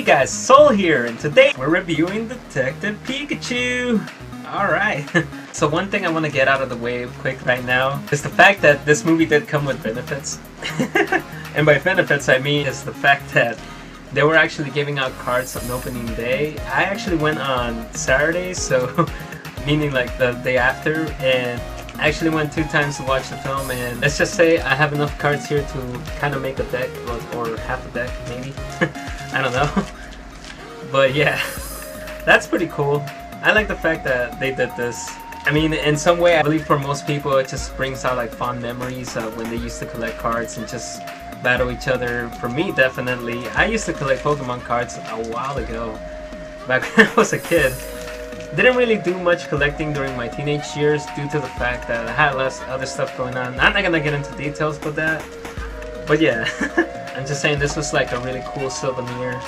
guys, Soul here, and today we're reviewing Detective Pikachu! Alright, so one thing I want to get out of the way quick right now is the fact that this movie did come with benefits. And by benefits I mean is the fact that they were actually giving out cards on opening day. I actually went on Saturday, so meaning like the day after, and I actually went 2 times to watch the film, and let's just say I have enough cards here to kind of make a deck, or half a deck maybe. I don't know. But yeah, that's pretty cool. I like the fact that they did this. I mean, in some way, I believe for most people it just brings out like fond memories of when they used to collect cards and just battle each other. For me, definitely. I used to collect Pokemon cards a while ago, back when I was a kid. Didn't really do much collecting during my teenage years due to the fact that I had less other stuff going on. I'm not gonna get into details with that, but yeah. I'm just saying this was like a really cool souvenir.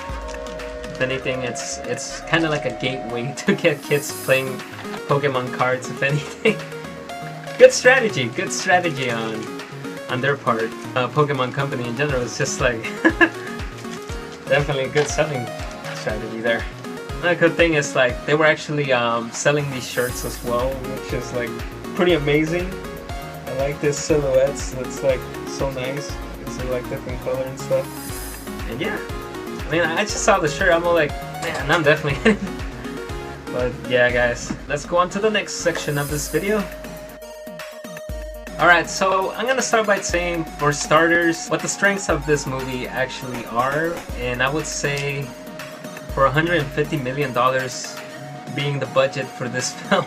If anything, it's kind of like a gateway to get kids playing Pokemon cards, if anything. Good strategy on their part. Pokemon Company in general is just like definitely a good selling strategy there. Another good thing is like they were actually selling these shirts as well, which is like pretty amazing. I like this silhouettes. It's like so nice. It's like different color and stuff. And yeah, I mean, I just saw the shirt. I'm all like, man, I'm definitely in it. But yeah, guys, let's go on to the next section of this video. Alright, so I'm gonna start by saying, for starters, what the strengths of this movie actually are. And I would say, for $150 million being the budget for this film,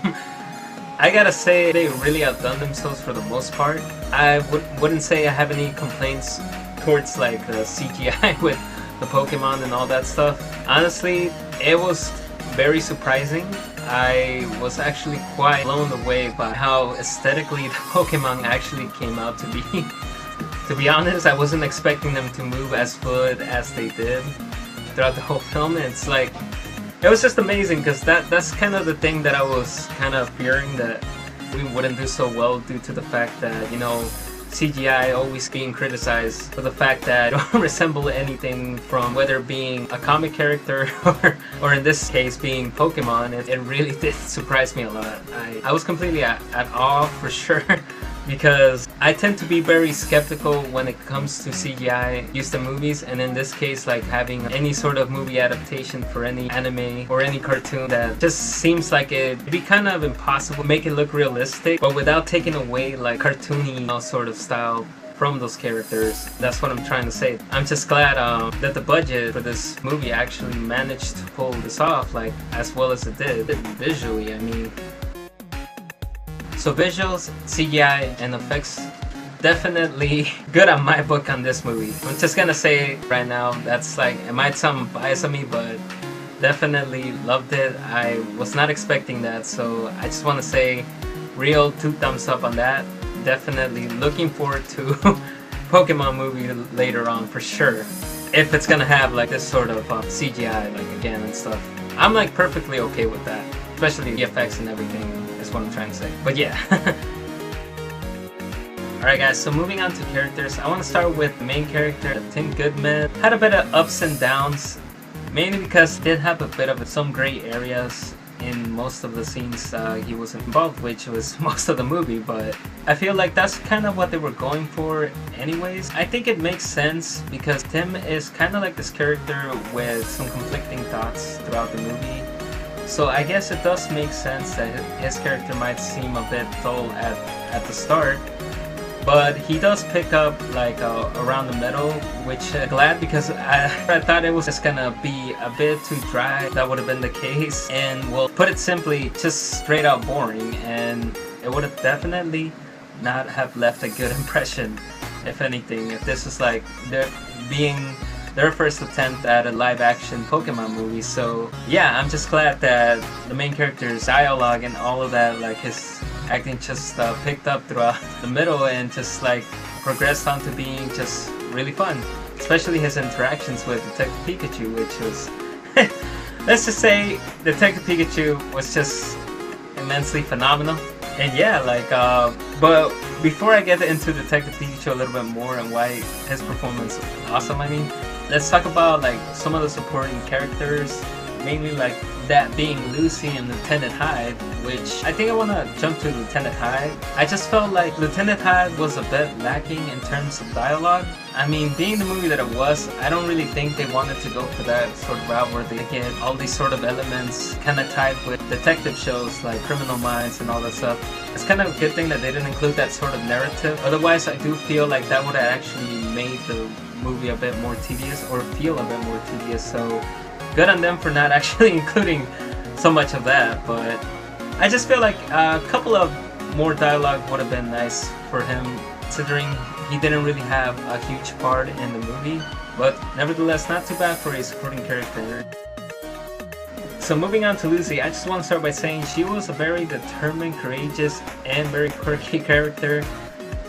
I gotta say they really outdone themselves for the most part. I wouldn't say I have any complaints towards like the CGI with the Pokemon and all that stuff. Honestly, it was very surprising. I was actually quite blown away by how aesthetically the Pokemon actually came out to be. To be honest, I wasn't expecting them to move as fluid as they did throughout the whole film. And it's like, it was just amazing, because that's kind of the thing that I was kind of fearing, that we wouldn't do so well due to the fact that, you know, CGI always being criticized for the fact that it don't resemble anything from whether being a comic character or in this case being Pokemon. It really did surprise me a lot. I was completely at awe for sure. Because I tend to be very skeptical when it comes to CGI used in movies, and in this case, like having any sort of movie adaptation for any anime or any cartoon, that just seems like it'd be kind of impossible to make it look realistic, but without taking away like cartoony sort of style from those characters. That's what I'm trying to say. I'm just glad that the budget for this movie actually managed to pull this off, like as well as it did visually. I mean, so visuals, CGI, and effects, definitely good on my book on this movie. I'm just gonna say right now, that's like, it might sound biased of me, but definitely loved it. I was not expecting that, so I just want to say real 2 thumbs up on that. Definitely looking forward to Pokemon movie later on for sure. If it's gonna have like this sort of CGI like again and stuff. I'm like perfectly okay with that, especially the effects and everything. Is what I'm trying to say. But yeah. Alright guys, so moving on to characters, I want to start with the main character, Tim Goodman. Had a bit of ups and downs, mainly because he did have a bit of some gray areas in most of the scenes he was involved, which was most of the movie, but I feel like that's kind of what they were going for anyways. I think it makes sense because Tim is kind of like this character with some conflicting thoughts throughout the movie. So I guess it does make sense that his character might seem a bit dull at the start, but he does pick up like around the middle, which I'm glad, because I thought it was just gonna be a bit too dry. That would have been the case, and well, put it simply, just straight out boring, and it would have definitely not have left a good impression, if anything, if this was like their first attempt at a live-action Pokemon movie. So yeah, I'm just glad that the main character's dialogue and all of that, like his acting, just picked up throughout the middle and just like progressed on to being just really fun. Especially his interactions with Detective Pikachu, which was let's just say Detective Pikachu was just immensely phenomenal. And yeah, like but before I get into Detective Pikachu a little bit more and why his performance was awesome, I mean, let's talk about like some of the supporting characters, mainly like that being Lucy and Lieutenant Hyde, which I think I want to jump to Lieutenant Hyde. I just felt like Lieutenant Hyde was a bit lacking in terms of dialogue. I mean, being the movie that it was, I don't really think they wanted to go for that sort of route where they get all these sort of elements kind of tied with detective shows like Criminal Minds and all that stuff. It's kind of a good thing that they didn't include that sort of narrative. Otherwise, I do feel like that would have actually made the movie a bit more tedious, or feel a bit more tedious. So good on them for not actually including so much of that, but I just feel like a couple of more dialogue would have been nice for him, considering he didn't really have a huge part in the movie, but nevertheless not too bad for a supporting character. So moving on to Lucy, I just want to start by saying she was a very determined, courageous, and very quirky character,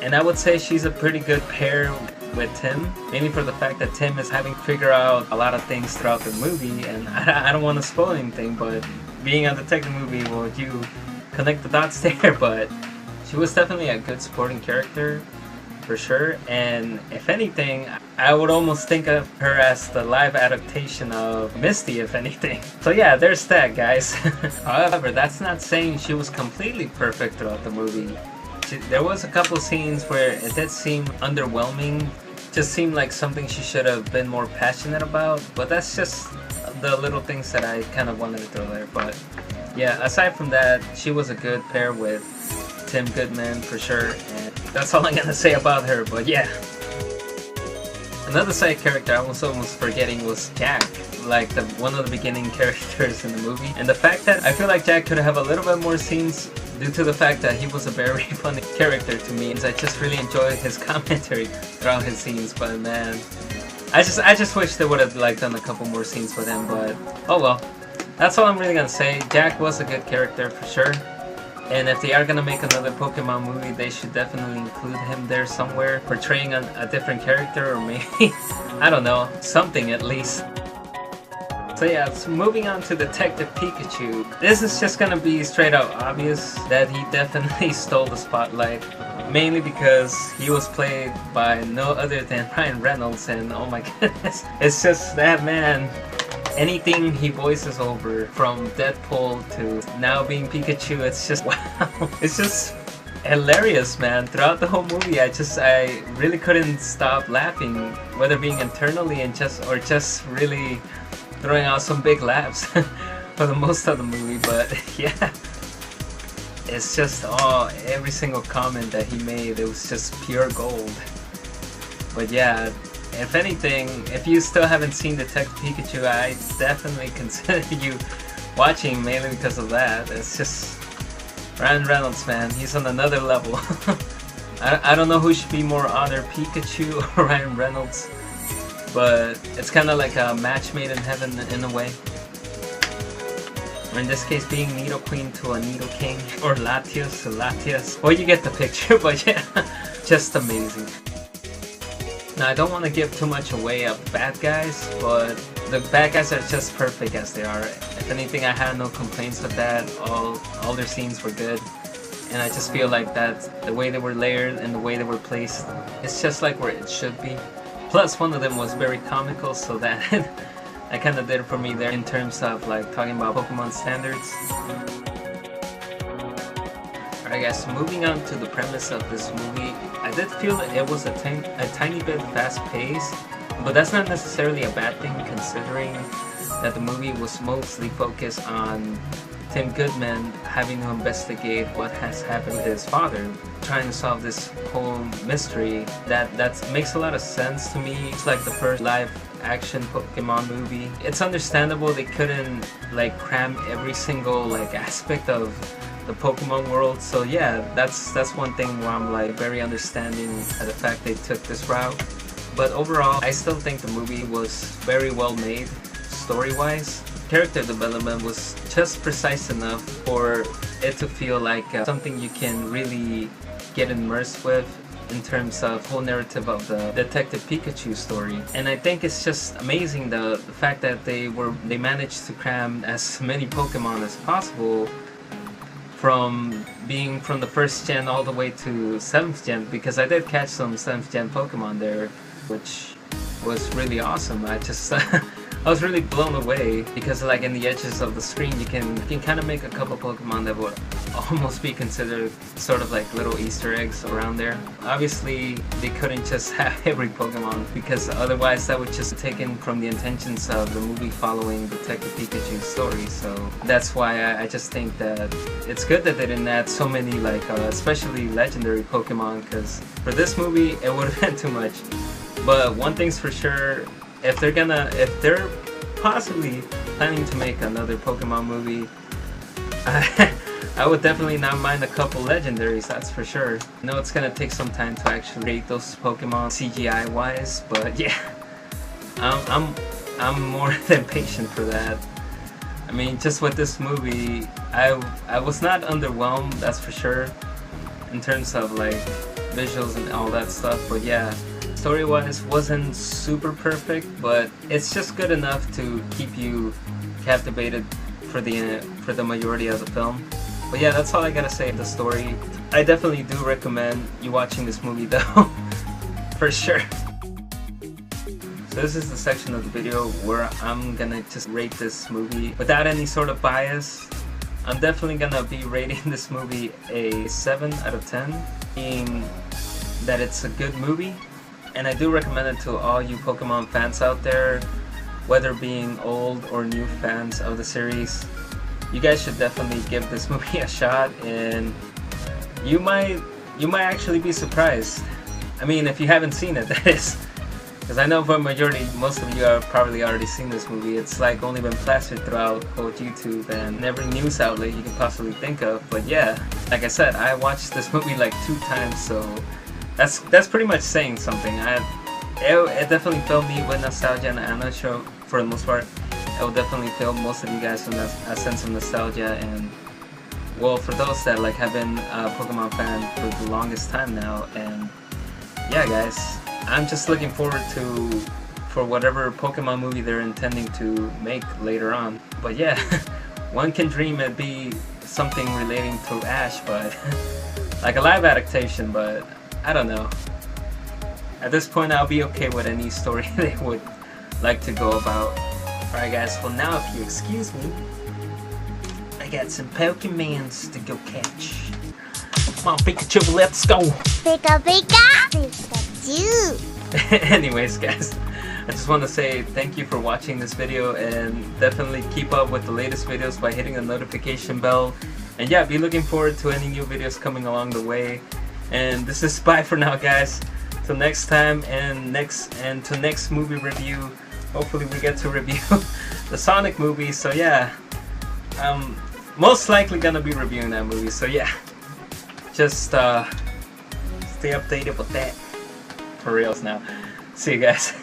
and I would say she's a pretty good pair with Tim, mainly for the fact that Tim is having to figure out a lot of things throughout the movie, and I don't want to spoil anything, but being a detective movie, well, you connect the dots there, but she was definitely a good supporting character, for sure, and if anything, I would almost think of her as the live adaptation of Misty, if anything. So yeah, there's that, guys. However, that's not saying she was completely perfect throughout the movie. There was a couple scenes where it did seem underwhelming, just seemed like something she should have been more passionate about, but that's just the little things that I kind of wanted to throw there. But yeah, aside from that, she was a good pair with Tim Goodman for sure, and that's all I'm gonna say about her. But yeah, another side character I was almost forgetting was Jack, like one of the beginning characters in the movie, and the fact that I feel like Jack could have a little bit more scenes due to the fact that he was a very funny character to me, and I just really enjoyed his commentary throughout his scenes. But man, I just wish they would have like done a couple more scenes with him, but oh well. That's all I'm really gonna say. Jack was a good character for sure, and if they are gonna make another Pokemon movie, they should definitely include him there somewhere, portraying a different character, or maybe I don't know, something at least. So yeah, so moving on to Detective Pikachu. This is just gonna be straight up obvious that he definitely stole the spotlight, mainly because he was played by no other than Ryan Reynolds, and oh my goodness, it's just that man. Anything he voices over, from Deadpool to now being Pikachu, it's just wow. It's just hilarious, man. Throughout the whole movie, I really couldn't stop laughing, whether being internally and just really throwing out some big laughs for the most of the movie. But yeah, it's just every single comment that he made, it was just pure gold. But yeah, if anything, if you still haven't seen Detective Pikachu, I definitely consider you watching, mainly because of that. It's just Ryan Reynolds, man, he's on another level. I don't know who should be more honored, Pikachu or Ryan Reynolds, but it's kind of like a match made in heaven in a way. Or in this case, being Needle Queen to a Needle King, or Latios to Latias. Well, you get the picture, but yeah, just amazing. Now, I don't want to give too much away of bad guys, but the bad guys are just perfect as they are. If anything, I had no complaints with that. All their scenes were good, and I just feel like that the way they were layered and the way they were placed, it's just like where it should be. Plus, one of them was very comical, so that I kind of did it for me there in terms of like talking about Pokemon standards. Alright guys, so moving on to the premise of this movie, I did feel that it was a tiny bit fast-paced, but that's not necessarily a bad thing considering that the movie was mostly focused on Tim Goodman having to investigate what has happened to his father, trying to solve this whole mystery. That makes a lot of sense to me. It's like the first live action Pokemon movie. It's understandable they couldn't like cram every single like aspect of the Pokemon world, so yeah, that's one thing where I'm like very understanding of the fact they took this route. But overall, I still think the movie was very well made, story-wise. Character development was just precise enough for it to feel like something you can really get immersed with in terms of whole narrative of the Detective Pikachu story. And I think it's just amazing the fact that they managed to cram as many Pokemon as possible, from being from the first gen all the way to 7th gen, because I did catch some 7th gen Pokemon there, which was really awesome. I just I was really blown away because like in the edges of the screen you can kind of make a couple Pokemon that would almost be considered sort of like little Easter eggs around there. Obviously they couldn't just have every Pokemon because otherwise that would just taken from the intentions of the movie following Detective Pikachu's story. So that's why I just think that it's good that they didn't add so many like especially legendary Pokemon, because for this movie it would have been too much. But one thing's for sure, if they're possibly planning to make another Pokemon movie, I would definitely not mind a couple legendaries, that's for sure. I know it's gonna take some time to actually create those Pokemon CGI wise, but yeah, I'm more than patient for that. I mean, just with this movie, I was not underwhelmed, that's for sure, in terms of like visuals and all that stuff, but yeah. Story-wise wasn't super perfect, but it's just good enough to keep you captivated for the majority of the film. But yeah, that's all I gotta say. The story, I definitely do recommend you watching this movie though, for sure. So this is the section of the video where I'm gonna just rate this movie without any sort of bias. I'm definitely gonna be rating this movie a 7 out of 10, being that it's a good movie. And I do recommend it to all you Pokemon fans out there, whether being old or new fans of the series. You guys should definitely give this movie a shot, and you might actually be surprised. I mean, if you haven't seen it, that is. Because I know for a majority, most of you have probably already seen this movie. It's like only been plastered throughout both YouTube and every news outlet you can possibly think of. But yeah, like I said, I watched this movie like 2 times, so that's pretty much saying something. It definitely filled me with nostalgia, and I'm not sure for the most part it will definitely fill most of you guys with a sense of nostalgia. And well, for those that like have been a Pokemon fan for the longest time now, and yeah guys, I'm just looking forward for whatever Pokemon movie they're intending to make later on. But yeah, one can dream it'd be something relating to Ash, but like a live adaptation, but I don't know. At this point, I'll be okay with any story they would like to go about. Alright guys, well now if you excuse me, I got some Pokemons to go catch. Come on Pikachu, let's go! Pika Pika! Pikachu! Anyways guys, I just want to say thank you for watching this video, and definitely keep up with the latest videos by hitting the notification bell. And yeah, be looking forward to any new videos coming along the way. And this is bye for now guys, till next time, and to next movie review. Hopefully we get to review the Sonic movie, so yeah, I'm most likely gonna be reviewing that movie, so yeah, just stay updated with that for reals now. See you guys.